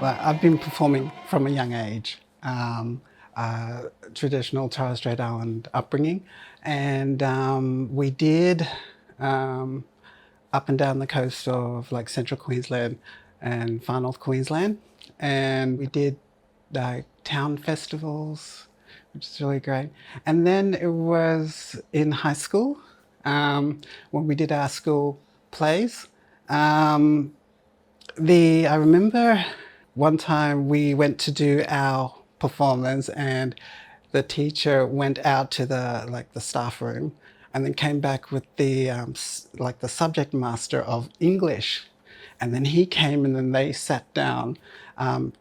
But I've been performing from a young age, traditional Torres Strait Island upbringing, and we did up and down the coast of like central Queensland and far north Queensland, and we did town festivals, which is really great. And then it was in high school when we did our school plays. I remember one time we went to do our performance, and the teacher went out to the staff room, and then came back with the the subject master of English, and then he came and then they sat down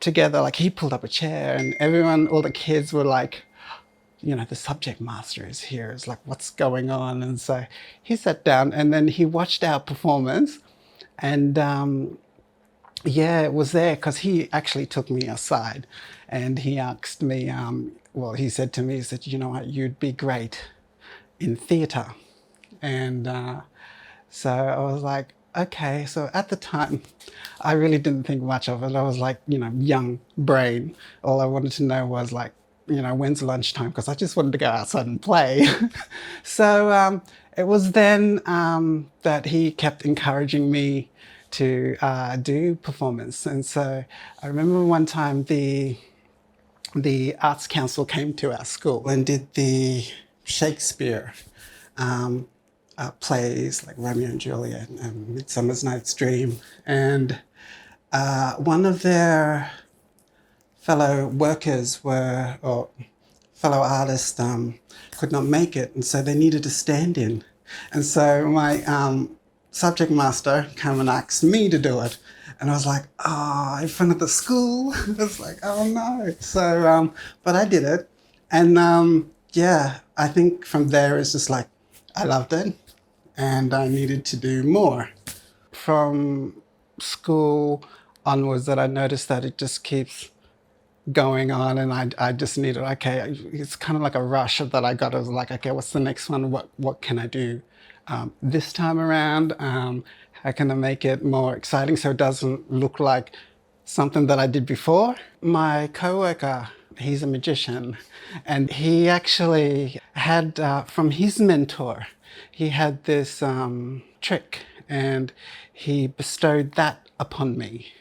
together. Like he pulled up a chair, and everyone, all the kids were like, you know, the subject master is here. It's like, what's going on? And so he sat down, and then he watched our performance, and yeah, it was there because he actually took me aside, and he asked me, he said to me, he said, you know what, you'd be great in theatre. And so I was like, okay. So at the time, I really didn't think much of it. I was like, you know, young brain. All I wanted to know was like, you know, when's lunchtime? Because I just wanted to go outside and play. So it was then that he kept encouraging me to do performance. And so I remember one time the Arts Council came to our school and did the Shakespeare plays like Romeo and Juliet and Midsummer Night's Dream. And one of their fellow workers or fellow artists could not make it, and so they needed a stand-in. And so my subject master came and asked me to do it. And I was like, in front of the school? I was like, oh no. So, but I did it. And yeah, I think from there it's just like, I loved it and I needed to do more. From school onwards that I noticed that it just keeps going on, and I just needed, okay, it's kind of like a rush that I got. I was like, okay, what's the next one? What can I do this time around? How can I make it more exciting so it doesn't look like something that I did before? My co-worker, he's a magician, and he actually had, from his mentor, he had this trick, and he bestowed that upon me.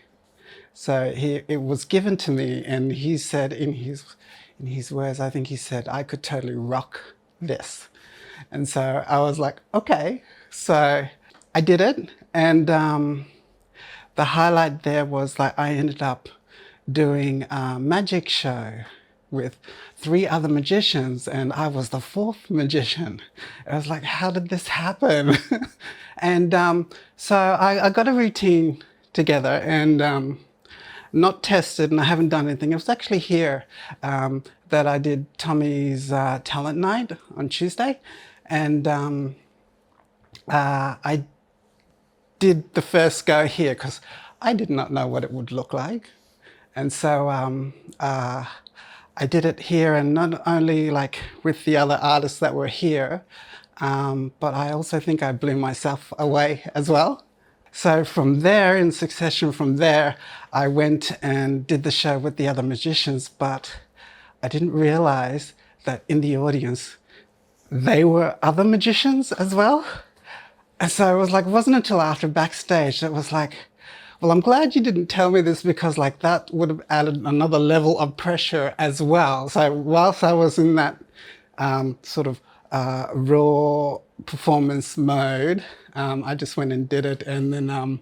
So it was given to me, and he said in his words, I think he said, I could totally rock this. And so I was like, okay. So I did it, and the highlight there was like I ended up doing a magic show with 3 other magicians, and I was the 4th magician. I was like, how did this happen? And so I got a routine together, and not tested, and I haven't done anything. It was actually here that I did Tommy's talent night on Tuesday, and I did the first go here because I did not know what it would look like. And so I did it here, and not only like with the other artists that were here, but I also think I blew myself away as well. So from there, in succession from there, I went and did the show with the other magicians, but I didn't realize that in the audience, they were other magicians as well. And so it was like, it wasn't until after backstage that it was like, well, I'm glad you didn't tell me this, because like that would have added another level of pressure as well. So whilst I was in that sort of raw performance mode, I just went and did it. And then,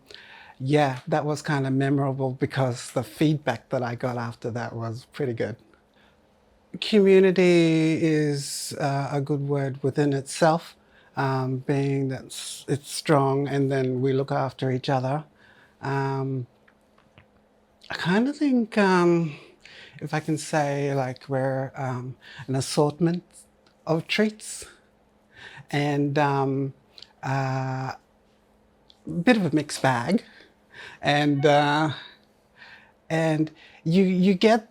yeah, that was kind of memorable because the feedback that I got after that was pretty good. Community is a good word within itself, being that it's strong, and then we look after each other. I kind of think, if I can say, like we're an assortment of treats, and a bit of a mixed bag, and you get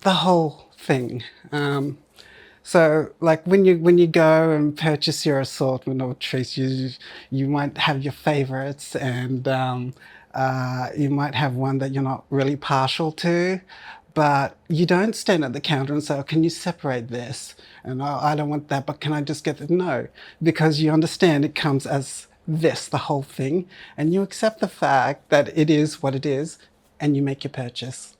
the whole thing. So like when you go and purchase your assortment of treats, you might have your favorites, and You might have one that you're not really partial to, but you don't stand at the counter and say, oh, can you separate this? And oh, I don't want that, but can I just get the no? Because you understand it comes as this, the whole thing, and you accept the fact that it is what it is, and you make your purchase.